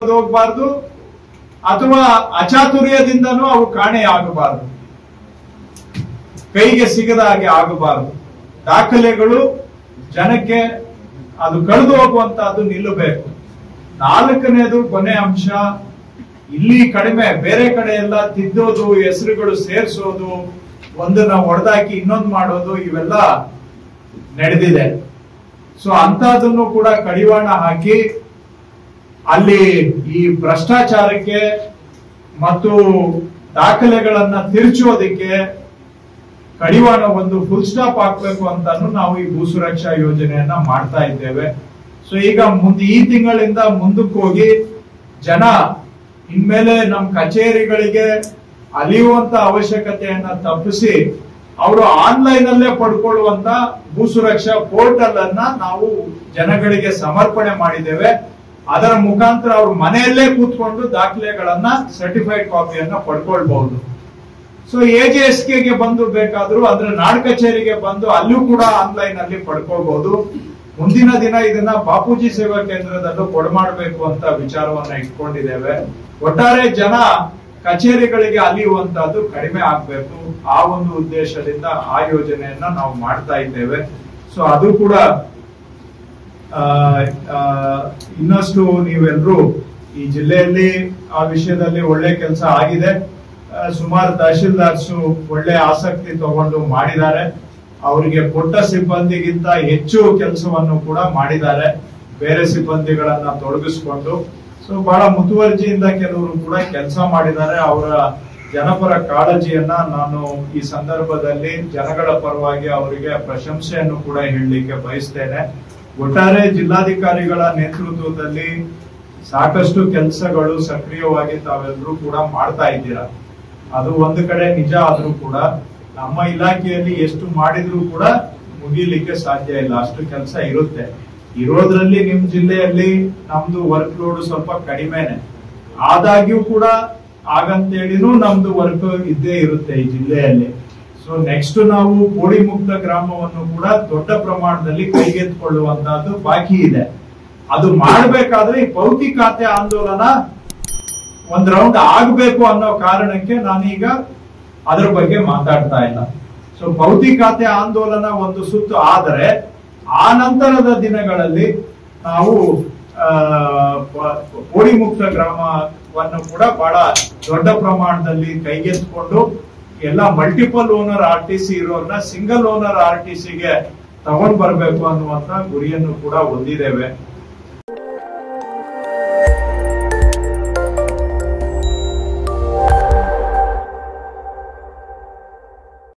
ಹೋಗಬಾರ್ದು ಅಥವಾ ಅಚಾತುರ್ಯದಿಂದನೂ ಅವು ಕಾಣೆಯಾಗಬಾರದು, ಕೈಗೆ ಸಿಗದ ಹಾಗೆ ಆಗಬಾರದು. ದಾಖಲೆಗಳು ಜನಕ್ಕೆ ಅದು ಕಳೆದು ಹೋಗುವಂತಹದ್ದು ನಿಲ್ಲಬೇಕು. ನಾಲ್ಕನೇದು ಕೊನೆ ಅಂಶ, ಇಲ್ಲಿ ಕಡಿಮೆ, ಬೇರೆ ಕಡೆ ಎಲ್ಲ ತಿದ್ದೋದು, ಹೆಸರುಗಳು ಸೇರಿಸೋದು, ಒಂದನ್ನ ಹೊಡೆದಾಕಿ ಇನ್ನೊಂದು ಮಾಡೋದು, ಇವೆಲ್ಲ ನಡೆದಿದೆ. ಸೊ ಅಂತಹದನ್ನು ಕೂಡ ಕಡಿವಾಣ ಹಾಕಿ ಅಲ್ಲಿ ಈ ಭ್ರಷ್ಟಾಚಾರಕ್ಕೆ ಮತ್ತು ದಾಖಲೆಗಳನ್ನ ತಿರುಚೋದಕ್ಕೆ ಕಡಿವಾಣ ಒಂದು ಫುಲ್ ಸ್ಟಾಪ್ ಹಾಕ್ಬೇಕು ಅಂತಾನು ನಾವು ಈ ಭೂ ಸುರಕ್ಷಾ ಯೋಜನೆಯನ್ನ ಮಾಡ್ತಾ ಇದ್ದೇವೆ. ಸೊ ಈಗ ಈ ತಿಂಗಳಿಂದ ಮುಂದಕ್ಕೆ ಹೋಗಿ ಜನ ಇನ್ಮೇಲೆ ನಮ್ಮ ಕಚೇರಿಗಳಿಗೆ ಅಲಿಯುವಂತ ಅವಶ್ಯಕತೆಯನ್ನ ತಪ್ಪಿಸಿ ಅವರು ಆನ್ಲೈನ್ ಅಲ್ಲೇ ಪಡ್ಕೊಳ್ಳುವಂತ ಭೂ ಸುರಕ್ಷಾ ಪೋರ್ಟಲ್ ಅನ್ನ ನಾವು ಜನಗಳಿಗೆ ಸಮರ್ಪಣೆ ಮಾಡಿದ್ದೇವೆ. ಅದರ ಮುಖಾಂತರ ಅವ್ರ ಮನೆಯಲ್ಲೇ ಕೂತ್ಕೊಂಡು ದಾಖಲೆಗಳನ್ನ, ಸರ್ಟಿಫೈಡ್ ಕಾಪಿಯನ್ನ ಪಡ್ಕೊಳ್ಬಹುದು. ಸೊ AJSK ಬಂದು ಬೇಕಾದ್ರೂ ಅದ್ರ ನಾಡ್ ಕಚೇರಿಗೆ ಬಂದು ಅಲ್ಲೂ ಕೂಡ ಆನ್ಲೈನ್ ಅಲ್ಲಿ ಪಡ್ಕೊಳ್ಬಹುದು. ಮುಂದಿನ ದಿನ ಇದನ್ನ ಬಾಪೂಜಿ ಸೇವಾ ಕೇಂದ್ರದಲ್ಲೂ ಕೊಡಮಾಡಬೇಕು ಅಂತ ವಿಚಾರವನ್ನ ಇಟ್ಕೊಂಡಿದ್ದೇವೆ. ಒಟ್ಟಾರೆ ಜನ ಕಚೇರಿಗಳಿಗೆ ಅಲಿಯುವಂತಹದ್ದು ಕಡಿಮೆ ಆಗ್ಬೇಕು. ಆ ಒಂದು ಉದ್ದೇಶದಿಂದ ಆ ಯೋಜನೆಯನ್ನ ನಾವು ಮಾಡ್ತಾ ಇದ್ದೇವೆ. ಸೊ ಅದು ಕೂಡ ಇನ್ನಷ್ಟು ನೀವೆಲ್ಲರೂ ಈ ಜಿಲ್ಲೆಯಲ್ಲಿ ಆ ವಿಷಯದಲ್ಲಿ ಒಳ್ಳೆ ಕೆಲಸ ಆಗಿದೆ. ಸುಮಾರು ತಹಶೀಲ್ದಾರ್ಸು ಒಳ್ಳೆ ಆಸಕ್ತಿ ತಗೊಂಡು ಮಾಡಿದ್ದಾರೆ. ಅವರಿಗೆ ಕೊಟ್ಟ ಸಿಬ್ಬಂದಿಗಿಂತ ಹೆಚ್ಚು ಕೆಲಸವನ್ನು ಕೂಡ ಮಾಡಿದ್ದಾರೆ, ಬೇರೆ ಸಿಬ್ಬಂದಿಗಳನ್ನ ತೊಡಗಿಸ್ಕೊಂಡು. ಸೊ ಬಹಳ ಮುತುವರ್ಜಿಯಿಂದ ಕೆಲವರು ಕೂಡ ಕೆಲಸ ಮಾಡಿದ್ದಾರೆ. ಅವರ ಜನಪರ ಕಾಳಜಿಯನ್ನ ನಾನು ಈ ಸಂದರ್ಭದಲ್ಲಿ ಜನಗಳ ಪರವಾಗಿ ಅವರಿಗೆ ಪ್ರಶಂಸೆಯನ್ನು ಕೂಡ ಹೇಳಲಿಕ್ಕೆ ಬಯಸ್ತೇನೆ. ಒಟ್ಟಾರೆ ಜಿಲ್ಲಾಧಿಕಾರಿಗಳ ನೇತೃತ್ವದಲ್ಲಿ ಸಾಕಷ್ಟು ಕೆಲಸಗಳು ಸಕ್ರಿಯವಾಗಿ ತಾವೆಲ್ಲರೂ ಕೂಡ ಮಾಡ್ತಾ ಇದ್ದೀರಾ. ಅದು ಒಂದು ಕಡೆ ನಿಜ ಆದ್ರೂ ಕೂಡ ನಮ್ಮ ಇಲಾಖೆಯಲ್ಲಿ ಎಷ್ಟು ಮಾಡಿದ್ರೂ ಕೂಡ ಮುಗಿಲಿಕ್ಕೆ ಸಾಧ್ಯ ಇಲ್ಲ, ಅಷ್ಟು ಕೆಲಸ ಇರುತ್ತೆ. ಇರೋದ್ರಲ್ಲಿ ನಿಮ್ ಜಿಲ್ಲೆಯಲ್ಲಿ ನಮ್ದು ವರ್ಕ್ ಲೋಡ್ ಸ್ವಲ್ಪ ಕಡಿಮೆನೆ, ಆದಾಗ್ಯೂ ಕೂಡ ಹಾಗಂತೇಳಿನೂ ನಮ್ದು ವರ್ಕ್ ಇದ್ದೇ ಇರುತ್ತೆ ಈ ಜಿಲ್ಲೆಯಲ್ಲಿ. ಸೊ ನೆಕ್ಸ್ಟ್ ನಾವು ಪೋಡಿ ಮುಕ್ತ ಗ್ರಾಮವನ್ನು ಕೂಡ ದೊಡ್ಡ ಪ್ರಮಾಣದಲ್ಲಿ ಕೈಗೆತ್ತಿಕೊಳ್ಳುವಂತಹದ್ದು ಬಾಕಿ ಇದೆ. ಅದು ಮಾಡಬೇಕಾದ್ರೆ ಈ ಪೌತಿ ಖಾತೆ ಆಂದೋಲನ ಒಂದ್ ರೌಂಡ್ ಆಗ್ಬೇಕು ಅನ್ನೋ ಕಾರಣಕ್ಕೆ ನಾನೀಗ ಅದ್ರ ಬಗ್ಗೆ ಮಾತಾಡ್ತಾ ಇಲ್ಲ. ಸೊ ಪೌತಿ ಖಾತೆ ಆಂದೋಲನ ಒಂದು ಸುತ್ತು ಆದರೆ ಆ ನಂತರದ ದಿನಗಳಲ್ಲಿ ನಾವು ಪೋಡಿ ಮುಕ್ತ ಗ್ರಾಮವನ್ನು ಕೂಡ ಬಹಳ ದೊಡ್ಡ ಪ್ರಮಾಣದಲ್ಲಿ ಕೈಗೆತ್ತಿಕೊಂಡು ಎಲ್ಲ ಮಲ್ಟಿಪಲ್ ಓನರ್ RTC ಇರೋರ್ನ ಸಿಂಗಲ್ ಓನರ್ RTCಗೆ ತಗೊಂಡ್ ಬರ್ಬೇಕು ಅನ್ನುವಂತ ಗುರಿಯನ್ನು ಕೂಡ ಹೊಂದಿದ್ದೇವೆ.